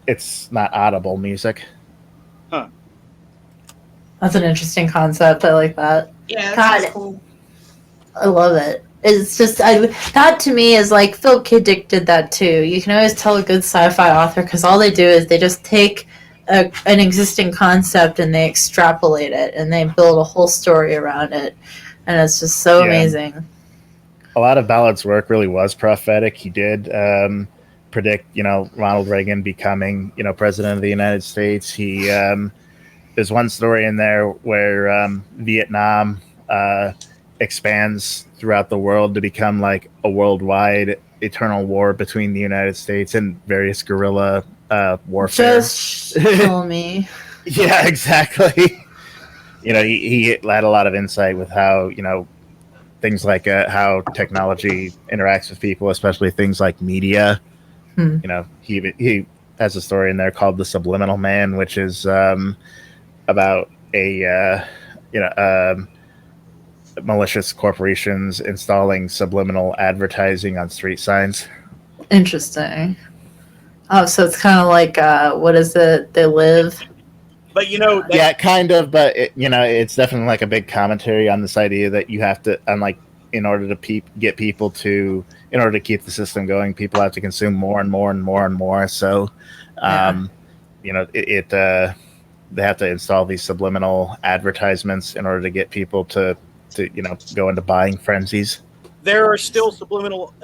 It's not audible music. Huh. That's an interesting concept. I like that. Yeah, God, that's cool. I love it. It's just that to me is like Philip K. Dick did that too. You can always tell a good sci-fi author because all they do is they just take an existing concept and they extrapolate it and they build a whole story around it, and it's just so amazing. A lot of Ballard's work really was prophetic. He did predict, Ronald Reagan becoming, president of the United States. He there's one story in there where Vietnam expands throughout the world to become like a worldwide eternal war between the United States and various guerrilla warfare. Just kill me. Yeah, exactly. He had a lot of insight with how, things like how technology interacts with people, especially things like media. He has a story in there called The Subliminal Man, which is about malicious corporations installing subliminal advertising on street signs. Interesting. Oh, so it's kind of like what is it? They Live. But yeah, kind of. But it's definitely like a big commentary on this idea that you have to, unlike, in order to get people to, in order to keep the system going, people have to consume more and more and more and more. So, they have to install these subliminal advertisements in order to get people to go into buying frenzies. There is still subliminal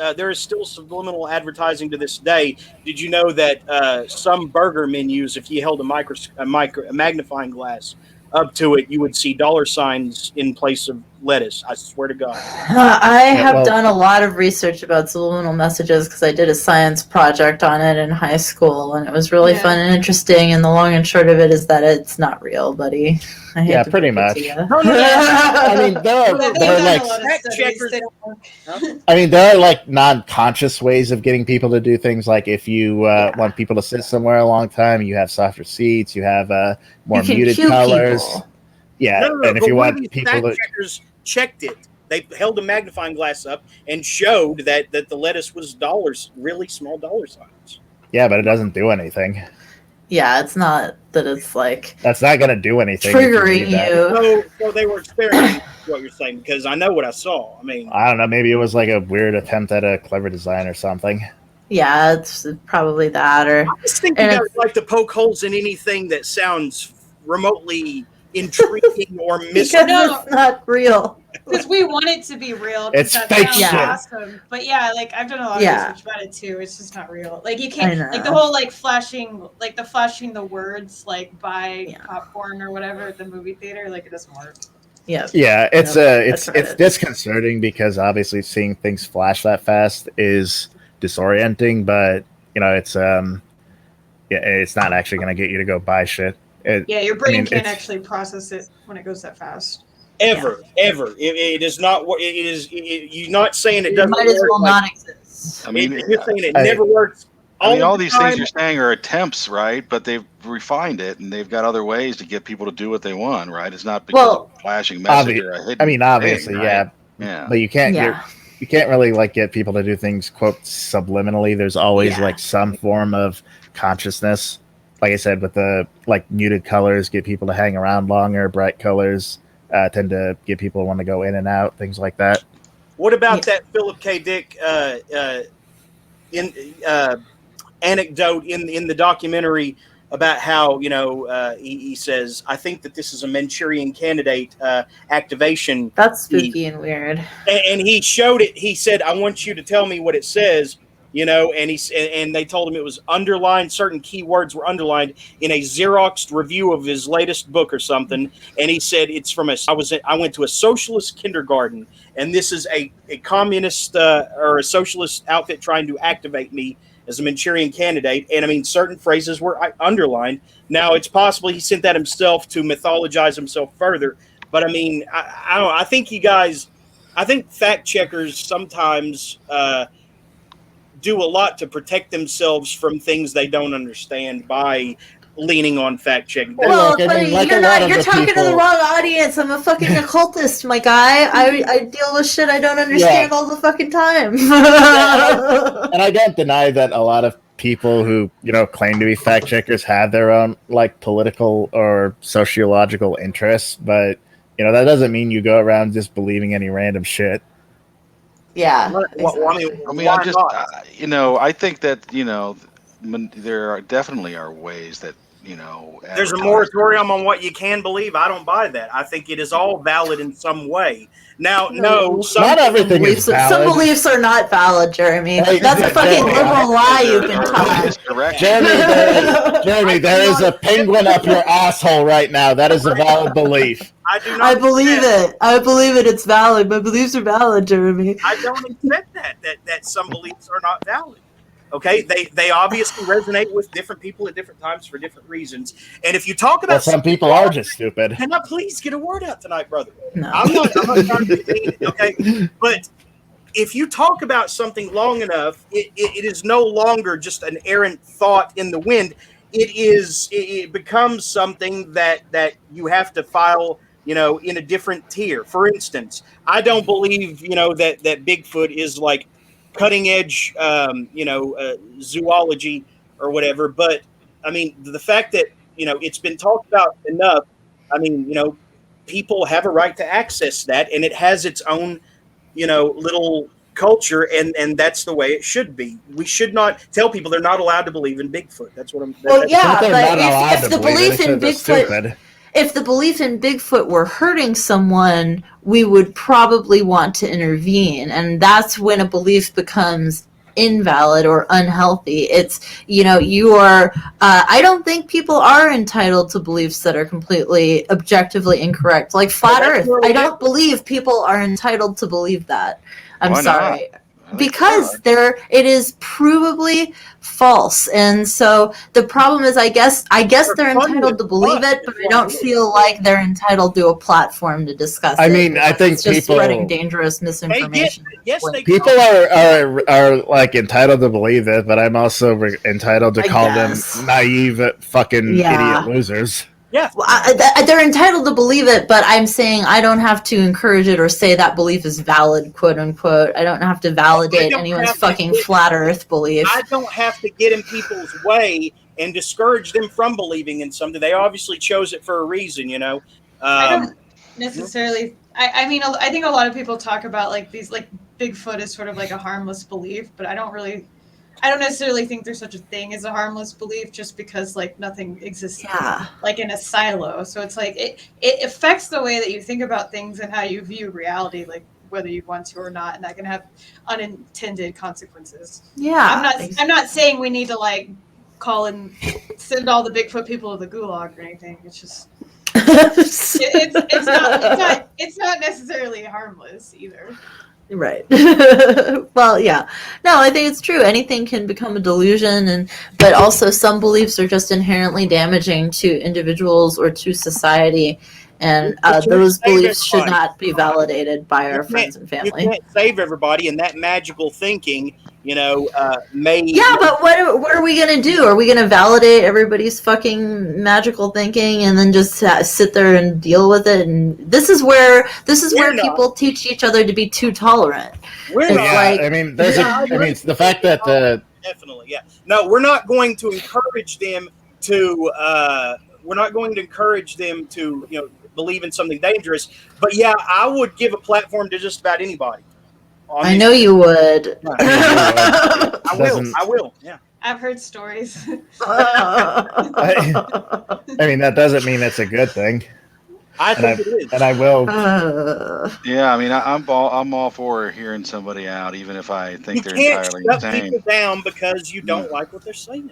advertising to this day. Did you know that some burger menus, if you held a magnifying glass up to it, you would see dollar signs in place of lettuce? I swear to God. I have done a lot of research about subliminal messages because I did a science project on it in high school, and it was really fun and interesting. And the long and short of it is that it's not real, buddy. Pretty much. I mean, there are like non-conscious ways of getting people to do things. Like if you want people to sit somewhere a long time, you have softer seats, you have more muted colors. People. Yeah, and if you want people to checkers checked it. They held a magnifying glass up and showed that the lettuce was dollars, really small dollar signs. Yeah, but it doesn't do anything. Yeah, it's not that it's like... That's not going to do anything. Triggering you. So they were experimenting with what you're saying, because I know what I saw. I mean... I don't know, maybe it was like a weird attempt at a clever design or something. Yeah, it's probably that. Or I just think you guys like to poke holes in anything that sounds remotely intriguing or mystical. Because it's not real. Because we want it to be real. It's fake shit. Awesome. But yeah, like I've done a lot of research about it too. It's just not real. Like you can't, like the whole like flashing the words like buy popcorn or whatever at the movie theater. Like it doesn't work. Yeah. Yeah, it's disconcerting because obviously seeing things flash that fast is disorienting. But it's it's not actually going to get you to go buy shit. Your brain can't actually process it when it goes that fast. Ever. It is not. You're not saying it doesn't. Might as well not exist. I mean, you're saying it never works. All these things you're saying are attempts, right? But they've refined it, and they've got other ways to get people to do what they want, right? It's not because of a flashing message or a hidden obviously, thing, right? Yeah. But you can't you can't really like get people to do things quote subliminally. There's always like some form of consciousness. Like I said, with the like muted colors, get people to hang around longer. Bright colors tend to get people to want to go in and out. Things like that. What about that Philip K. Dick anecdote in the documentary about how he says, I think that this is a Manchurian Candidate activation. That's spooky and weird. And he showed it. He said, I want you to tell me what it says. And they told him it was underlined. Certain keywords were underlined in a Xeroxed review of his latest book or something. And he said it's from I went to a socialist kindergarten, and this is a communist or a socialist outfit trying to activate me as a Manchurian Candidate. And I mean, certain phrases were underlined. Now it's possible he sent that himself to mythologize himself further. But I mean, I don't know. I think fact checkers sometimes do a lot to protect themselves from things they don't understand by leaning on fact checking. Well, you're talking to the wrong audience. I'm a fucking occultist, my guy. I deal with shit I don't understand all the fucking time. And I don't deny that a lot of people who, claim to be fact checkers have their own like political or sociological interests, but that doesn't mean you go around just believing any random shit. Yeah. Well, Exactly. I mean, why I'm just, not? I think that there are definitely are ways that There's a advertise. moratorium on what you can believe. I don't buy that. I think it is all valid in some way. Now, no, Not everything is valid. Some beliefs are not valid, Jeremy. Hey, That's a fucking Jeremy, liberal lie you've been taught. Jeremy, there is a penguin up your asshole right now. That is a valid belief. I do not. I believe it. I believe it. It's valid. My beliefs are valid, Jeremy. I don't accept that some beliefs are not valid. Okay, they obviously resonate with different people at different times for different reasons. And if you talk about some people are just stupid. Can I please get a word out tonight, brother? No. I'm not trying to be mean, okay? But if you talk about something long enough, it is no longer just an errant thought in the wind. It becomes something that you have to file, in a different tier. For instance, I don't believe, that Bigfoot is like cutting edge, zoology or whatever. But I mean, the fact that, it's been talked about enough. I mean, people have a right to access that, and it has its own, little culture, and that's the way it should be. We should not tell people they're not allowed to believe in Bigfoot. That's what I'm. Well, yeah, but if the belief in Bigfoot, if the belief in Bigfoot were hurting someone, we would probably want to intervene, and that's when a belief becomes invalid or unhealthy. It's, you are, I don't think people are entitled to beliefs that are completely objectively incorrect. Like flat earth. I don't believe people are entitled to believe that. I'm sorry. Because it is provably false, and so the problem is, I guess they're entitled to believe it, but I don't feel like they're entitled to a platform to discuss it. I mean, I think it's just spreading dangerous misinformation. People are like entitled to believe it, but I'm also entitled to call them naive, fucking idiot losers. Yeah, well, they're entitled to believe it, but I'm saying I don't have to encourage it or say that belief is valid, quote unquote. I don't have to validate anyone's fucking flat earth belief. I don't have to get in people's way and discourage them from believing in something. They obviously chose it for a reason, I don't necessarily. I mean, I think a lot of people talk about like these, like Bigfoot is sort of like a harmless belief, but I don't necessarily think there's such a thing as a harmless belief, just because like nothing exists like in a silo. So it's like it affects the way that you think about things and how you view reality, like whether you want to or not, and that can have unintended consequences. Yeah, I'm not saying we need to like call and send all the Bigfoot people to the gulag or anything. It's just it's not necessarily harmless either. Right. Well, yeah. No, I think it's true. Anything can become a delusion, but also some beliefs are just inherently damaging to individuals or to society, and those beliefs should not be validated by our friends and family. You can't save everybody, and that magical thinking, may... Yeah, but what are we going to do? Are we going to validate everybody's fucking magical thinking and then just sit there and deal with it? And this is where people teach each other to be too tolerant. I mean, the fact that definitely, yeah. No, we're not going to encourage them to. We're not going to encourage them to, believe in something dangerous. But yeah, I would give a platform to just about anybody. I know you would. I will. Yeah. I've heard stories. I mean, that doesn't mean it's a good thing. I think it is. And I will. Yeah, I mean, I'm all for hearing somebody out, even if I think they're entirely insane. You can't shut people down because you don't like what they're saying.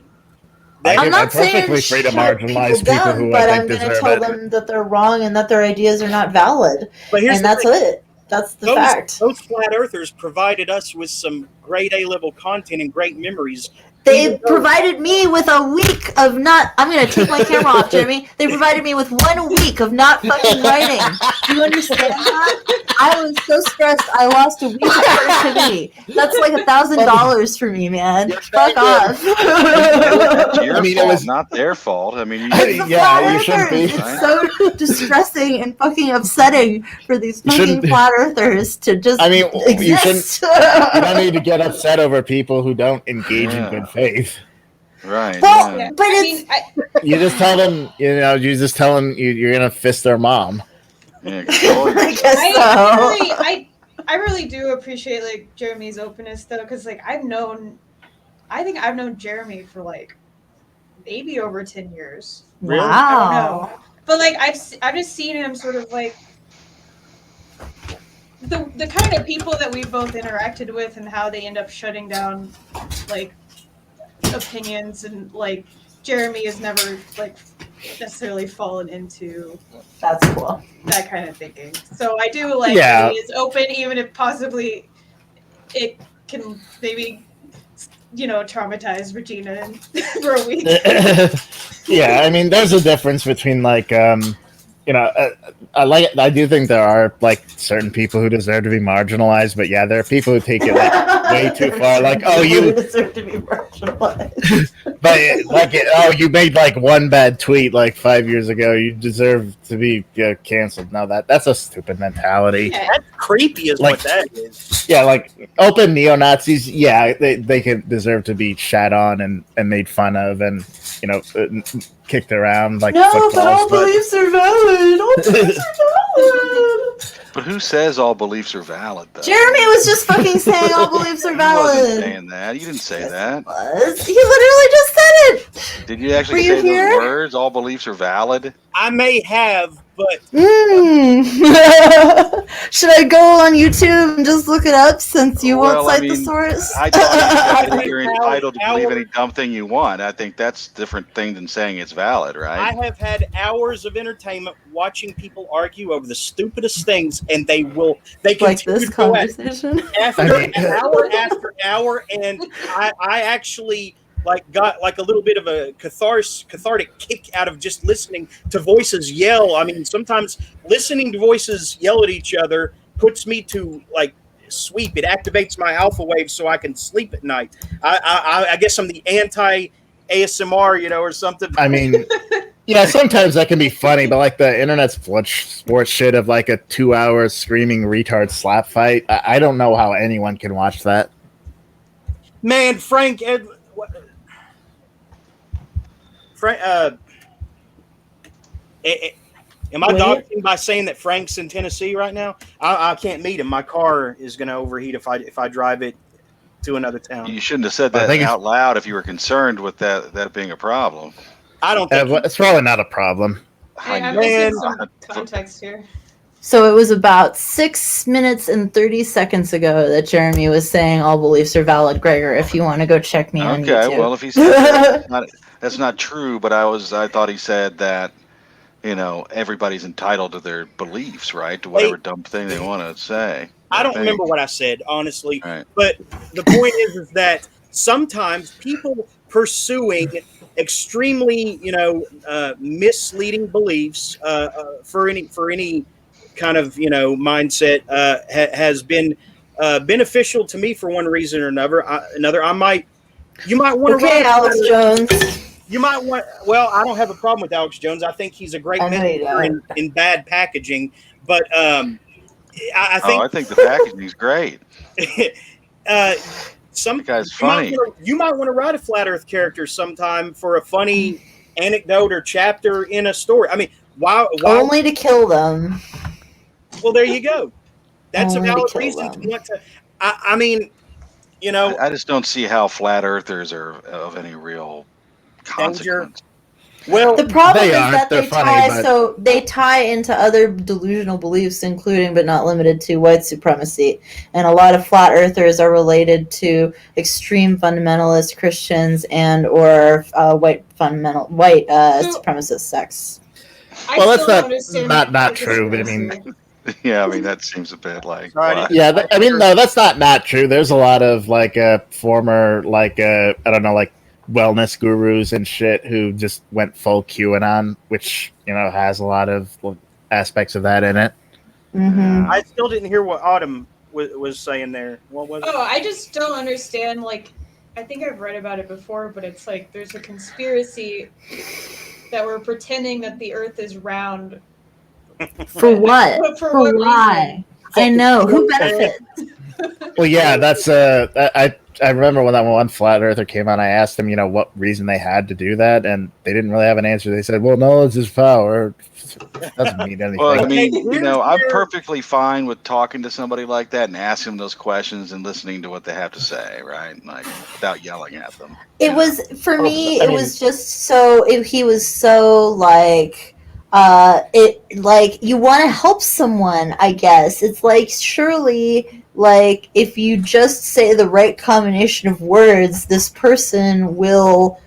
I'm not perfectly free to marginalize people who but I I'm think going to tell them that they're wrong and that their ideas are not valid. And that's it. That's the fact. Those flat earthers provided us with some grade A level content and great memories. They provided me with a week of not... I'm going to take my camera off, Jeremy. They provided me with 1 week of not fucking writing. Do you understand that? I was so stressed, I lost a week of productivity. That's like $1,000 for me, man. Fuck off. It was not their fault. I mean, you shouldn't be. It's so distressing and fucking upsetting for these fucking flat earthers to just exist. You don't need to get upset over people who don't engage in good faith. Right. Well, Yeah. but I mean, You just tell them, you're gonna fist their mom. Yeah, control I yourself. guess so. I really do appreciate like Jeremy's openness though, because like I think I've known Jeremy for like maybe over 10 years. Really? I don't know, Wow. but like I've just seen him sort of like the kind of people that we've both interacted with and how they end up shutting down like opinions, and like Jeremy has never like necessarily fallen into That's cool. that kind of thinking. So I do like Yeah. that he is open, even if possibly it can maybe traumatize Regina for a week. Yeah, I mean, there's a difference between like, I do think there are like certain people who deserve to be marginalized, but yeah, there are people who take it like way too far. Like, oh, you deserve to be marginalized. but like, you made like one bad tweet like 5 years ago. You deserve to be canceled. No, that's a stupid mentality. Yeah. That's creepy, is Like- what that is. Yeah, like open neo Nazis. Yeah, they can deserve to be shat on and made fun of and kicked around like No, footballs. but all beliefs are valid. All beliefs are valid. But who says all beliefs are valid, though? Jeremy was just fucking saying all beliefs are He wasn't valid. saying that. You didn't say that. He literally just said it. Did you actually Were you say here? those words? All beliefs are valid. I may have, but Should I go on YouTube and just look it up since you Well, won't I cite the mean, source? I thought think you're how- entitled to how- believe any dumb thing you want. I think that's a different thing than saying it's valid, I right? have had hours of entertainment watching people argue over the stupidest things, and they Like continue this to go at conversation? after I mean- hour after hour, and I actually like got like a little bit of a cathartic kick out of just listening to voices yell. I mean, sometimes listening to voices yell at each other puts me to like sweep. It activates my alpha waves so I can sleep at night. I guess I'm the anti ASMR, or something. I mean, yeah, sometimes that can be funny, but like the internet sports shit of like a 2 hour screaming retard slap fight, I don't know how anyone can watch that. Man, Frank, am I Wait. doxing by saying that Frank's in Tennessee right now? I can't meet him. My car is going to overheat if I drive it to another town. You shouldn't have said I that think out loud if you were concerned with that being a problem. I don't think. It's probably not a problem. Hey, I'm Man. missing some context here. So it was about 6 minutes and 30 seconds ago that Jeremy was saying all beliefs are valid, Gregor, if you want to go check me on Okay, YouTube. well, if he said that, that's not true. But I thought he said that everybody's entitled to their beliefs, right? To whatever dumb thing they want to say. I don't think. remember what I said, honestly. Right. But the point is that sometimes people pursuing extremely, misleading beliefs for any kind of mindset has been beneficial to me for one reason or another. You might want to Okay, Alex Jones. You might want. Well, I don't have a problem with Alex Jones. I think he's a great I know you mentor in bad packaging. But I think I think the packaging's great. some The guy's funny. You might want to write a flat Earth character sometime for a funny anecdote or chapter in a story. I mean, why Only to kill them. Well, there you go. That's a Only to valid kill reason them. to want to. I mean, I just don't see how flat earthers are of any real consequence. well, The problem They is aren't. that They're they funny, tie into other delusional beliefs, including but not limited to white supremacy. And a lot of flat earthers are related to extreme fundamentalist Christians and or white supremacist sects. Well, that's still don't understand not the true. I mean, conspiracy. Yeah, I mean that seems a bit like. Right. what? yeah, no, that's not true. There's a lot of like former I don't know, like wellness gurus and shit who just went full QAnon, which has a lot of aspects of that in it. Mm-hmm. I still didn't hear what Autumn was saying there. What was it? Oh, I just don't understand. Like, I think I've read about it before, but it's like there's a conspiracy that we're pretending that the Earth is round. For what? For For what why? I know. Who benefits? Well, yeah, that's I remember when that one flat earther came out. I asked them, what reason they had to do that, and they didn't really have an answer. They said, "Well, knowledge is power." It doesn't mean anything. Well, I Okay, mean, here's I'm where- perfectly fine with talking to somebody like that and asking them those questions and listening to what they have to say, right? Like without yelling at them. It was for Oh, me. I It mean- was just so. He was so like. You want to help someone. I guess it's like surely like if you just say the right combination of words, this person will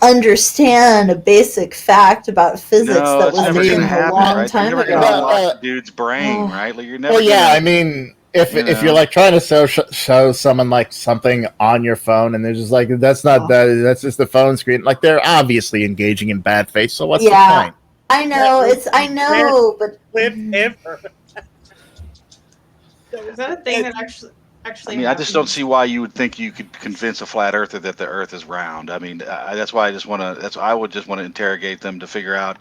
understand a basic fact about physics No, that that's was never written going to a happen, long right? You're time never going ago. to unlock the dude's brain, right? Like you're never. Well, yeah, gonna, I mean, if you you're know. like trying to show someone like something on your phone, and they're just like, "That's not that. That's just the phone screen." Like they're obviously engaging in bad faith. So what's the point? I know. I know, but clip ever. Is that a thing that actually? I mean, I just don't happens? see why you would think you could convince a flat earther that the Earth is round. I mean, that's why I just want to. That's why I would just want to interrogate them to figure out,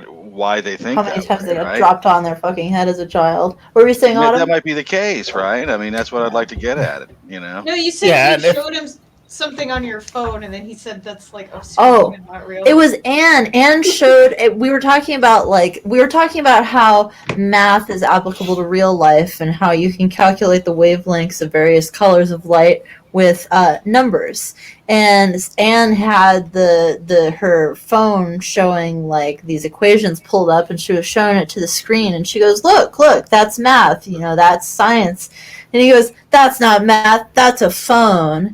why they think how many that times way, they got right? dropped on their fucking head as a child? What were you saying, That Autumn? might be the case, right? I mean, that's what I'd like to get at it. No, you said Yeah, you and if- showed him something on your phone, and then he said that's like Oh, obscene and not real. It was Anne. Anne showed. We were talking about how math is applicable to real life and how you can calculate the wavelengths of various colors of light with numbers. And Anne had her phone showing like these equations pulled up, and she was showing it to the screen, and she goes, "Look, that's math. That's science." And he goes, "That's not math. That's a phone."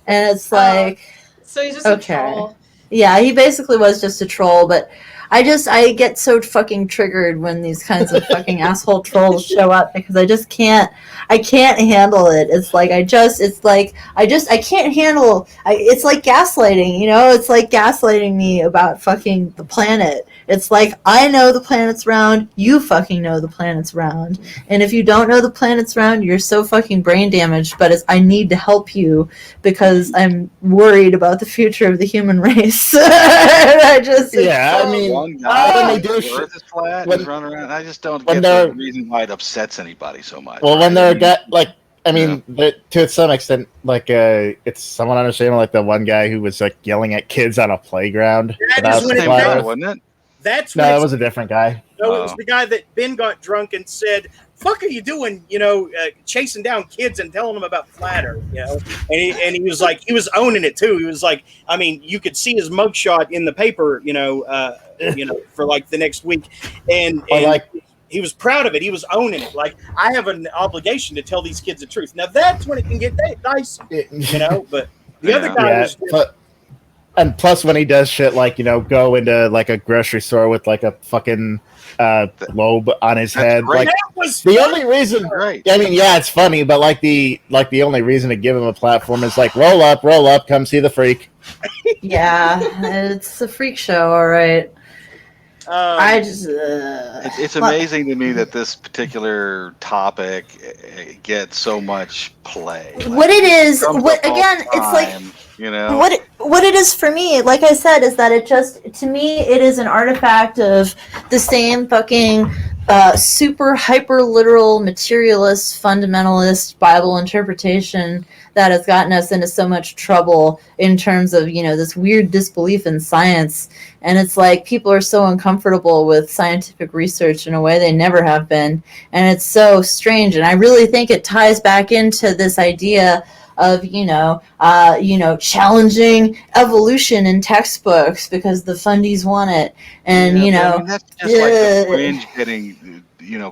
And it's like. So he's just Okay. a troll. Yeah, he basically was just a troll, but I get so fucking triggered when these kinds of fucking asshole trolls show up because I can't handle it. It's like I can't handle it's like gaslighting, it's like gaslighting me about fucking the planet. It's like I know the planet's round, you fucking know the planet's round. And if you don't know the planet's round, you're so fucking brain damaged, but I need to help you because I'm worried about the future of the human race. I just Yeah, I mean, one guy when they thinks do the Earth is flat when- is running around. I just don't when get they're- the reason why it upsets anybody so much. Well, when right? they're to some extent, like it's somewhat understandable. Like the one guy who was like yelling at kids on a playground. That about is when the it same flat guy, Earth. wasn't it? That's No, when that it's- was a different guy. No, it was the guy that Ben got drunk and said, "Fuck are you doing? Chasing down kids and telling them about flat Earth." And he was like, he was owning it too. He was like, I mean, you could see his mugshot in the paper, for like the next week, and like he was proud of it. He was owning it. Like, I have an obligation to tell these kids the truth. Now that's when it can get dicey, But the other guy was. And plus, when he does shit like go into like a grocery store with like a fucking globe on his head, great. like That was the fun. only reason. Right. I mean, yeah, it's funny, but like the only reason to give him a platform is like roll up, come see the freak. Yeah, it's a freak show, all right. I just It's amazing to me that this particular topic gets so much play. what it is, Comes what up all again? the It's like time, what it is for me, like I said, is that to me it is an artifact of the same fucking super hyper literal materialist fundamentalist Bible interpretation that has gotten us into so much trouble in terms of this weird disbelief in science. And it's like people are so uncomfortable with scientific research in a way they never have been, and it's so strange. And I really think it ties back into this idea of challenging evolution in textbooks because the fundies want it, and I mean, that's just like the fringe getting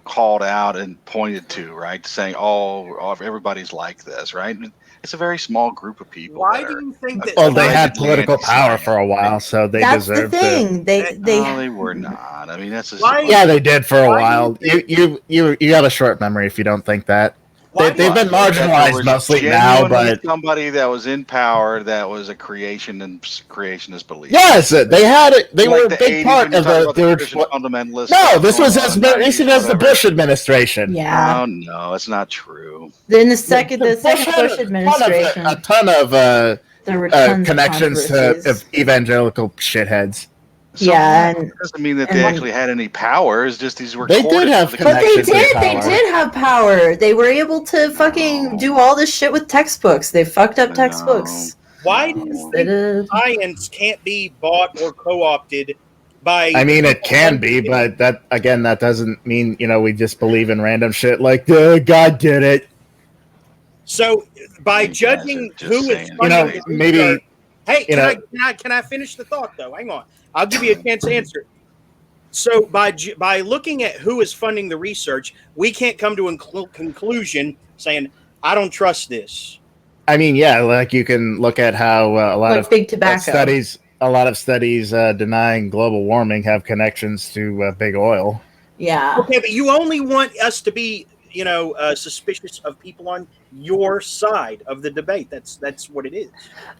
called out and pointed to, right? Saying, oh, everybody's like this, right? It's a very small group of people. Why do you think that? Well, they had allegedly political power anti-science. for a while, so they that's the deserved to. thing. No, they were not. I mean, that's just, Why- Yeah, they did for a Why while. do You have a short memory if you don't think that. Why They've been do you think that marginalized there was mostly now, genuinely but somebody that was in power that was a creationist belief. yes, they had it. They Like were a the big 80s part when you of talk about the. Christian fundamentalists. No, this was going as on in the 90s, recent as the whatever. Bush administration. Yeah. Oh no, it's not true. Then the second Bush had Bush administration, a ton of there were tons connections of to controversies. evangelical shitheads. Yeah, it doesn't mean that and they then- actually had any power. It's just these were They did have But they connections and did. They power. did have power. They were able to fucking do all this shit with textbooks. They fucked up textbooks. Why do you They think did. science can't be bought or co-opted by? I mean, it can be, but that doesn't mean we just believe in random shit like God did it. So by You guys judging are just who is saying funding crazy. the maybe research- Hey, you know- can I finish the thought though? Hang on, I'll give you a chance to answer. So by looking at who is funding the research, we can't come to a conclusion saying I don't trust this. I mean, yeah, like you can look at how a lot Like of big tobacco. a lot of studies denying global warming have connections to big oil. Yeah. Okay, but you only want us to be, suspicious of people on your side of the debate. That's what it is.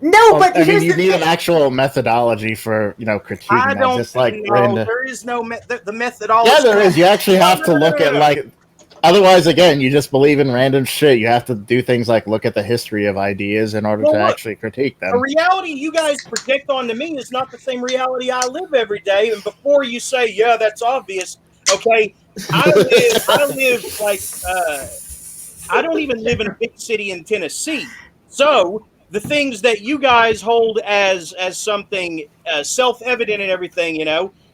No, Well, but I mean, here's you the need thing. an actual methodology for critiquing I that. don't Just like know. There is no the methodology. yeah, there is. You actually have to look at like. Otherwise, again, you just believe in random shit. You have to do things like look at the history of ideas in order Well, to look, actually critique The them. reality you guys project onto me is not the same reality I live every day. And before you say, yeah, that's obvious, okay, I live like, I don't even live in a big city in Tennessee. So the things that you guys hold as something self-evident and everything,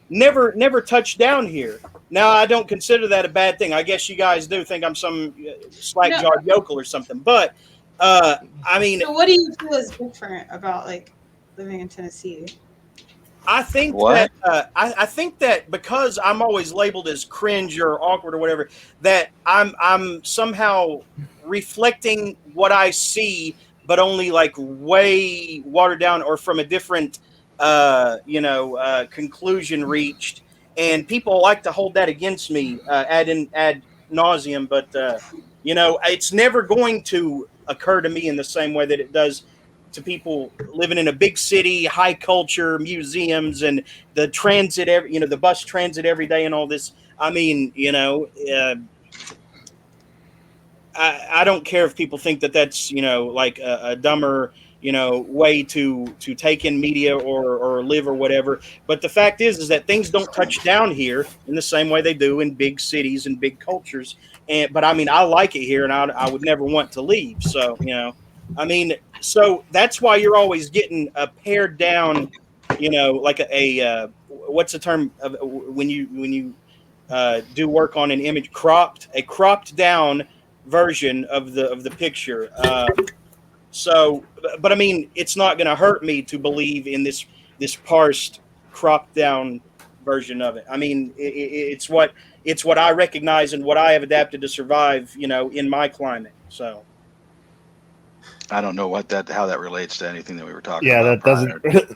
never touch down here. Now, I don't consider that a bad thing. I guess you guys do think I'm some slack-jawed yokel or something. But, I mean... So what do you feel is different about, like, living in Tennessee? I think What? that I think that because I'm always labeled as cringe or awkward or whatever, that I'm somehow reflecting what I see, but only like way watered down or from a different conclusion reached. And people like to hold that against me ad nauseum, but it's never going to occur to me in the same way that it does to people living in a big city, high culture, museums, and the transit, the bus transit every day, and all this. I mean, I don't care if people think that that's like a dumber way to take in media or live or whatever. But the fact is that things don't touch down here in the same way they do in big cities and big cultures. But I mean, I like it here, and I would never want to leave. So I mean, so that's why you're always getting a pared down, like a what's the term of when you do work on an image, a cropped down version of the picture. But I mean, it's not going to hurt me to believe in this parsed, cropped down version of it. I mean, it's what I recognize and what I have adapted to survive, in my climate. So. I don't know how that relates to anything that we were talking Yeah, about.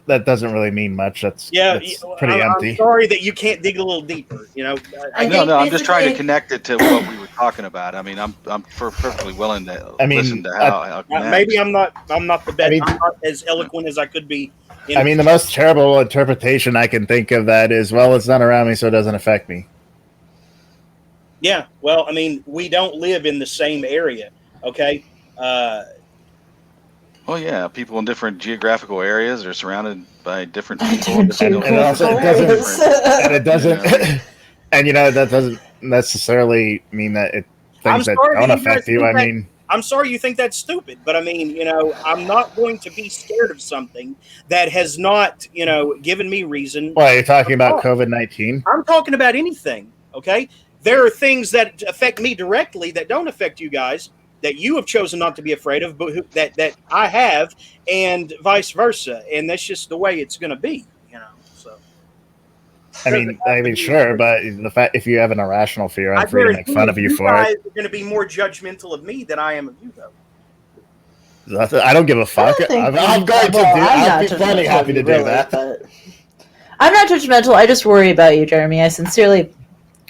that doesn't really mean much. That's pretty empty. I'm sorry that you can't dig a little deeper. I No, think I'm just trying to basically- connect it to what we were talking about. I mean, I'm perfectly willing to listen to how it connects. Maybe I'm not the best. I mean- I'm not as eloquent as I could be. I mean, the most terrible interpretation I can think of that is, well, it's not around me, so it doesn't affect me. Yeah, well, I mean, we don't live in the same area, okay? Well, yeah, people in different geographical areas are surrounded by different people. Different And also, it doesn't, and that doesn't necessarily mean that things that sorry don't that you guys affect you. think I that- mean, I'm sorry you think that's stupid, but I mean, I'm not going to be scared of something that has not, given me reason. well, you're talking about COVID-19. I'm talking about anything, okay? There are things that affect me directly that don't affect you guys, that you have chosen not to be afraid of, but that I have, and vice versa. And that's just the way it's going to be, so. I mean, sure, but the fact if you have an irrational fear, I'm free to make fun of you for guys it. are going to be more judgmental of me than I am of you, though. I don't give a fuck. I'm be plenty happy to do that. But I'm not judgmental. I just worry about you, Jeremy. I sincerely,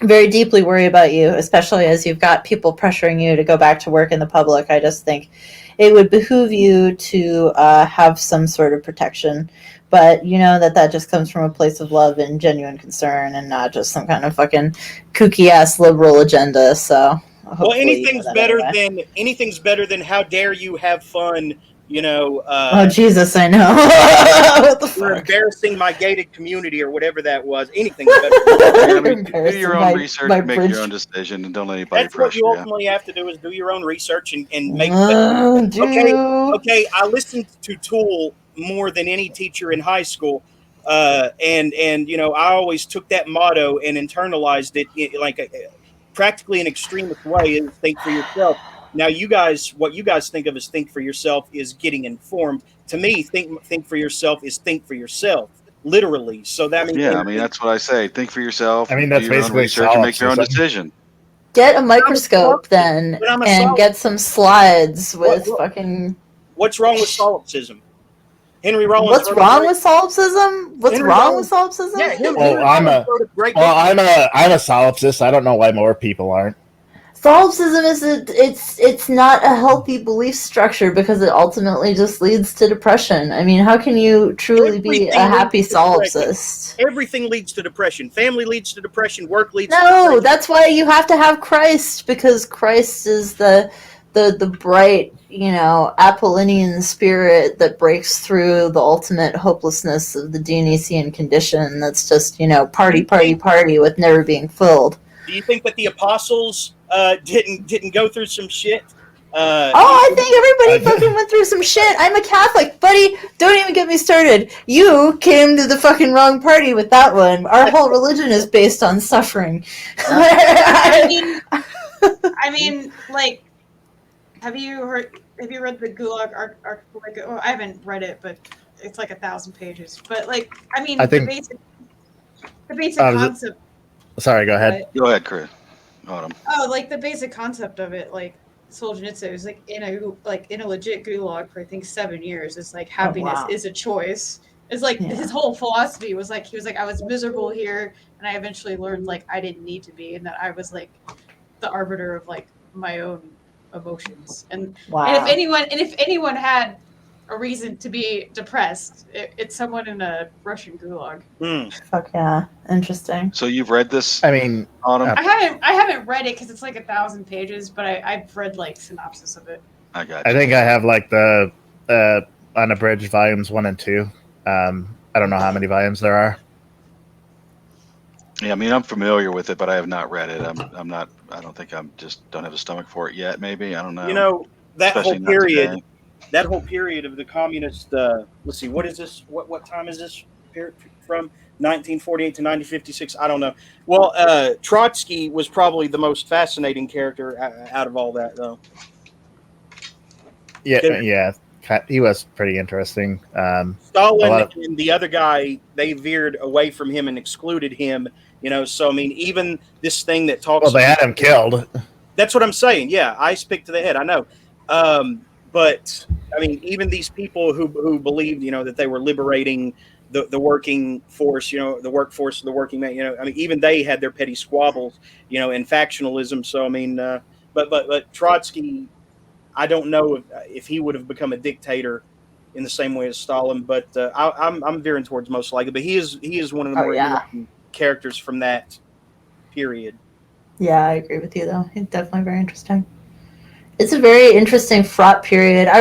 very deeply worry about you, especially as you've got people pressuring you to go back to work in the public. I just think it would behoove you to have some sort of protection. But that just comes from a place of love and genuine concern and not just some kind of fucking kooky ass liberal agenda. So well, anything's better than how dare you have fun, Oh Jesus, I know. What the You're fuck? embarrassing my gated community or whatever that was. Anything. I mean, do Embarrassing your own my research, my and make bridge. your own decision, and don't let anybody That's what you pressure you. ultimately have to do is do your own research and make. Dude. Okay. I listened to Tool more than any teacher in high school, and I always took that motto and internalized it like practically an extremist way is think for yourself. Now, what you guys think of as think for yourself is getting informed. To me, think for yourself is think for yourself, literally. So that means Yeah, I mean that's what I say. Think for yourself, I mean, do that's your own basically research, and make your own solipsism. decision. Get a I'm a microscope solipsist, then but I'm a and get some slides with What- fucking. What's wrong with solipsism? Henry Rollins. What's wrong with solipsism? What's Henry wrong Rollins- with solipsism? Yeah, Henry Well, I'm Rollins a wrote a great well, book. I'm a solipsist. I don't know why more people aren't. Solipsism it's not a healthy belief structure because it ultimately just leads to depression. I mean, how can you truly be a Everything happy leads to depression. solipsist? Everything leads to depression. Family leads to depression. Work leads to No, depression. that's why you have to have Christ, because Christ is the bright, Apollonian spirit that breaks through the ultimate hopelessness of the Dionysian condition. That's just, party with never being filled. Do you think that the apostles didn't go through some shit? I think everybody fucking went through some shit. I'm a Catholic, buddy. Don't even get me started. You came to the fucking wrong party with that one. Our whole religion is based on suffering. I mean, like, have you read the Gulag Arc? I haven't read it, but it's like 1,000 pages. But like, I mean, I think- the basic concept. Sorry, go ahead. Go ahead, Chris. Autumn. Oh, like the basic concept of it, like Solzhenitsyn was like in a legit gulag for I think 7 years. It's like happiness is a choice. It's like his whole philosophy was like he was like I was miserable here, and I eventually learned like I didn't need to be, and that I was like the arbiter of like my own emotions. And if anyone had a reason to be depressed, it's someone in a Russian gulag. Fuck yeah, interesting. So you've read this? I mean, Autumn? I haven't read it because it's like 1,000 pages, but I've read like synopsis of it. I got you. I think I have like the unabridged volumes 1 and 2. I don't know how many volumes there are. Yeah, I mean, I'm familiar with it, but I have not read it. I'm not. I don't think I'm just don't have a stomach for it yet. Maybe I don't know. That Especially whole not period. today. That whole period of the communist. Let's see. What is this? What time is this period from? 1948 to 1956. I don't know. Well, Trotsky was probably the most fascinating character out of all that, though. Yeah, he was pretty interesting. Stalin and the other guy, they veered away from him and excluded him. So I mean, even this thing that talks. Well, they had him killed. That's what I'm saying. Yeah, ice pick to the head. I know. But I mean, even these people who believed, that they were liberating the working force, the workforce of the working man, I mean, even they had their petty squabbles, and factionalism. So I mean, but Trotsky, I don't know if he would have become a dictator in the same way as Stalin, but I'm veering towards most likely. But he is one of the more interesting characters from that period. Yeah, I agree with you though. He's definitely very interesting. It's a very interesting, fraught period. I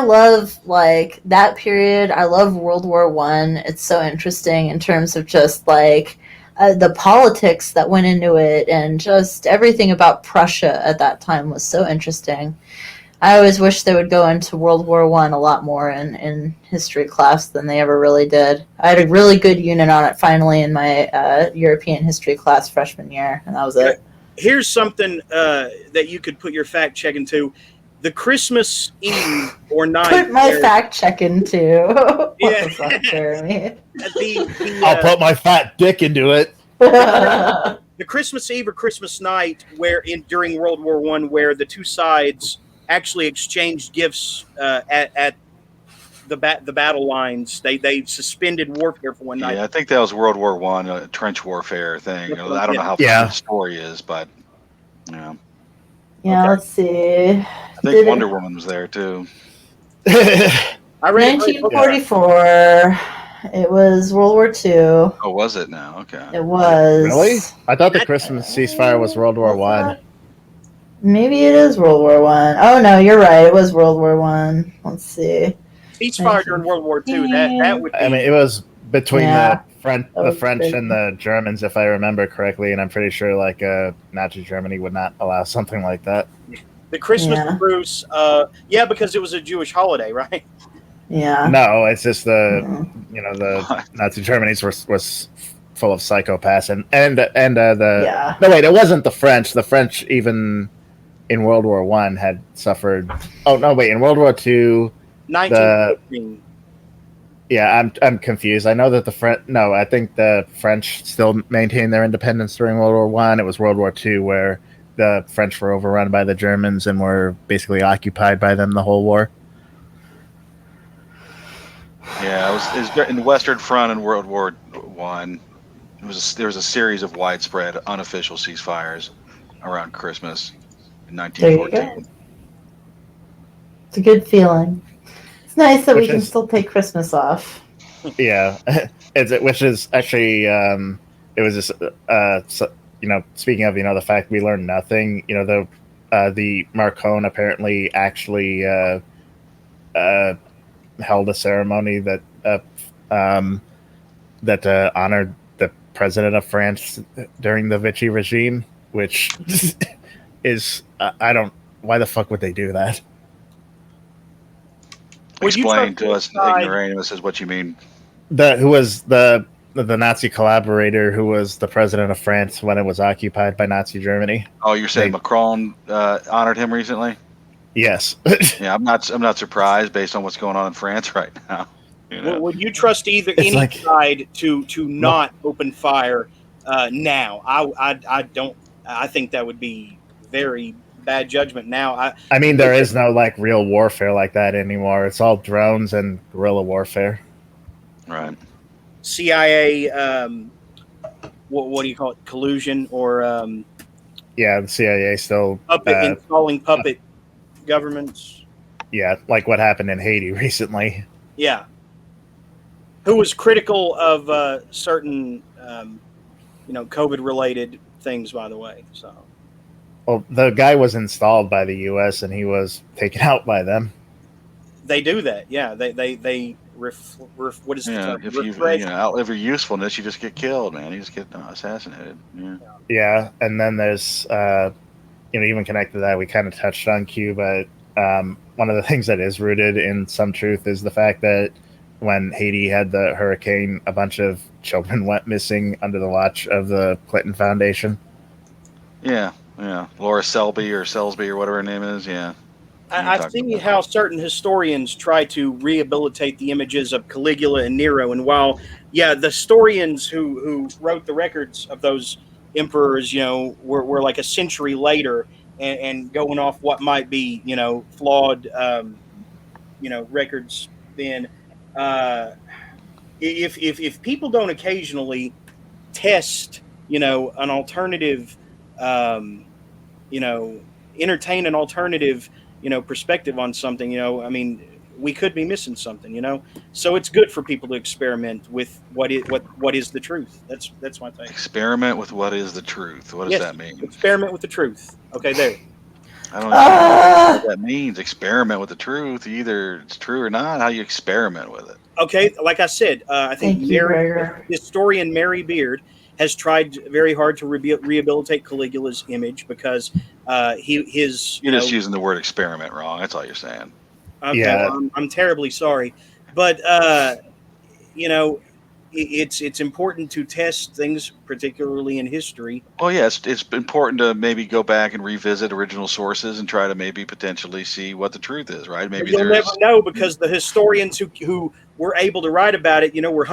love like that period. I love World War I. It's so interesting in terms of just like the politics that went into it, and just everything about Prussia at that time was so interesting. I always wish they would go into World War I a lot more in history class than they ever really did. I had a really good unit on it finally in my European history class freshman year, and that was it. Here's something that you could put your fact check into. The Christmas Eve or night. Put my fact check into. What Yeah. the fuck, Jeremy? I'll put my fat dick into it. The Christmas Eve or Christmas night, during World War I, where the two sides actually exchanged gifts at the battle lines. They suspended warfare for one night. Yeah, I think that was World War I, a trench warfare thing. I don't know how the story is, but yeah. Let's see. I think Wonder Woman was there too. I read 1944. It was World War II. Oh, was it now? Okay. It was. Really? I thought the Christmas ceasefire was World War I. Maybe it is World War One. Oh no, you're right. It was World War One. Let's see. Ceasefire during World War II. That would be. I mean, it was between Yeah, the that was French crazy. and the Germans, if I remember correctly, and I'm pretty sure like Nazi Germany would not allow something like that. The Christmas Yeah. truce, yeah, because it was a Jewish holiday, right? Yeah. No, it's just the Mm. the Nazi Germany's was full of psychopaths and the Yeah. no wait, it wasn't the French. The French even in World War One had suffered. Oh no, wait, in World War Two, the 1914. yeah, I'm confused. I know that the French. No, I think the French still maintained their independence during World War One. It was World War Two where the French were overrun by the Germans and were basically occupied by them the whole war. Yeah, it was in the Western Front in World War One. There was a series of widespread unofficial ceasefires around Christmas in There you 1914. go. It's a good feeling. It's nice that we Which can is- still take Christmas off. Yeah, which is actually it was just speaking of the fact we learned nothing. The Marcone apparently actually held a ceremony that honored the president of France during the Vichy regime, which is I don't why the fuck would they do that? Would you Explain trust to us, inside- ignoramus, is what you mean. Who was the Nazi collaborator who was the president of France when it was occupied by Nazi Germany? Oh, you're saying Macron honored him recently? Yes. Yeah, I'm not surprised based on what's going on in France right now. Would you trust It's any like- side to not open fire now? I don't. I think that would be very bad judgment. Now, I mean, there is no like real warfare like that anymore. It's all drones and guerrilla warfare. Right. CIA. What do you call it? Collusion or Yeah, the CIA still. installing puppet governments. Yeah, like what happened in Haiti recently. Yeah. Who was critical of certain, COVID-related things, by the way. So Well, the guy was installed by the U.S. and he was taken out by them. they do that. Yeah, they what is the term? If you outlive your usefulness, you just get killed, man. You just get assassinated. Yeah. Yeah, and then there's even connected to that, we kind of touched on Q, but one of the things that is rooted in some truth is the fact that when Haiti had the hurricane, a bunch of children went missing under the watch of the Clinton Foundation. Yeah. Laura Selsby or whatever her name is. Yeah. I see how certain historians try to rehabilitate the images of Caligula and Nero, and while the historians who wrote the records of those emperors, were like a century later, and going off what might be flawed, records. Then, if people don't occasionally test, an alternative, entertain an alternative, perspective on something, I mean, we could be missing something, so it's good for people to experiment with what is the truth. That's my thing. Experiment with what is the truth. What does that mean? Experiment with the truth. Okay, there. I don't know what that means. Experiment with the truth. Either it's true or not. How you experiment with it? Okay, like I said, I think historian Mary Beard has tried very hard to rehabilitate Caligula's image because you're just using the word experiment wrong. That's all you're saying. Okay, well, I'm terribly sorry, but it's important to test things, particularly in history. Well, yes, it's important to maybe go back and revisit original sources and try to maybe potentially see what the truth is, right? Maybe you'll never know because the historians who were able to write about it, were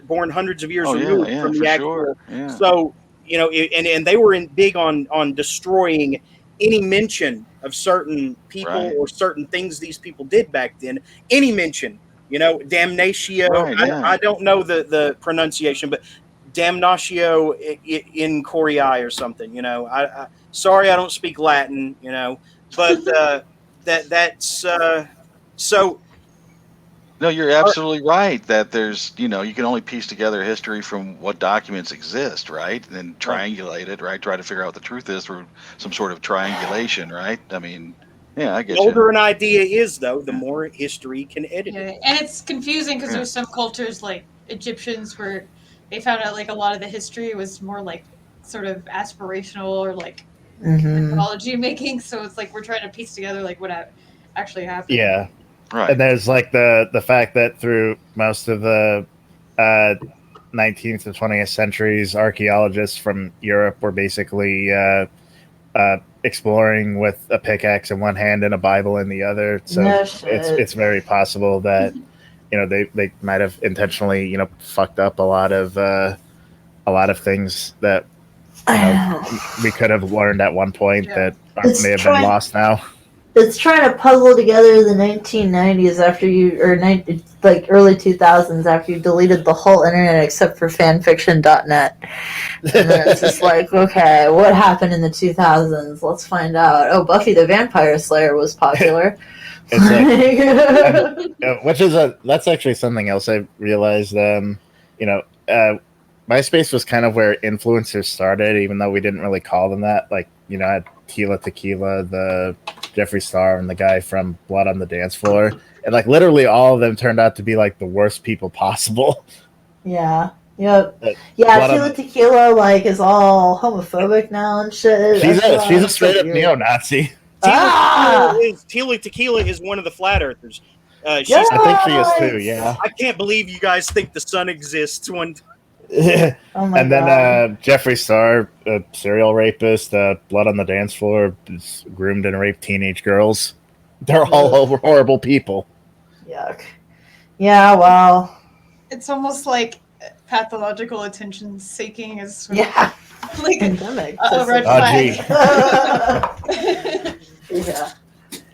born hundreds of years removed from the actual. Sure. Yeah. So and they were big on destroying any mention of certain people or certain things these people did back then. Any mention. Damnatio. Right, yeah. I don't know the pronunciation, but damnatio in coriae or something. I sorry, I don't speak Latin. But that's so. No, you're absolutely right that there's, you can only piece together history from what documents exist, right? And then triangulate it, right? Try to figure out what the truth is through some sort of triangulation, right? I mean, yeah, I The get you. older an idea is, though, the more history can edit Yeah, it. and it's confusing because Yeah. there's some cultures like Egyptians where they found out like a lot of the history was more like sort of aspirational or like Mhm. mythology making. So it's like we're trying to piece together like what actually happened. Yeah. Right. And there's like the fact that through most of the 19th and 20th centuries, archaeologists from Europe were basically exploring with a pickaxe in one hand and a Bible in the other. So No shit. it's very possible that they might have intentionally fucked up a lot of things that we could have learned at one point Yeah. that may have been lost now. It's trying to puzzle together the 1990s after like early 2000s after you deleted the whole internet except for fanfiction.net. And then it's just like, okay, what happened in the 2000s? Let's find out. Oh, Buffy the Vampire Slayer was popular. It's like, that's actually something else I realized. MySpace was kind of where influencers started, even though we didn't really call them that. Like, I had Tila Tequila, the Jeffree Star, and the guy from Blood on the Dance Floor, and like literally all of them turned out to be like the worst people possible. Yeah. Yep. Blood Tila on- Tequila is all homophobic now and shit. She's That's a straight up weird. neo-Nazi. Tila Tequila is one of the flat earthers. I think she is too. Yeah. I can't believe you guys think the sun exists. Oh my And then God. Jeffree Star, a serial rapist, Blood on the Dance Floor, groomed and raped teenage girls. They're all horrible people. Yuck. Yeah, well. It's almost like pathological attention seeking is sort Yeah. of like Pandemic. a red Oh, flag. Yeah.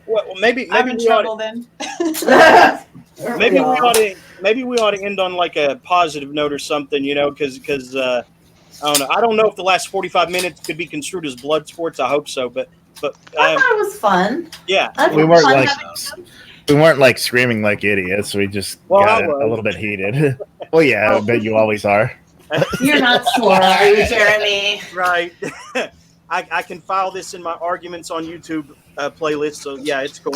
Well, maybe I'm in we trouble ought then. maybe we ought to end on like a positive note or something, because I don't know. I don't know if the last 45 minutes could be construed as blood sports. I hope so, but I thought it was fun. yeah, We weren't like screaming like idiots. We just got a little bit heated. Well, yeah, I bet you always are. You're not sorry, Jeremy. right. I can file this in my arguments on YouTube playlist. So yeah, it's cool.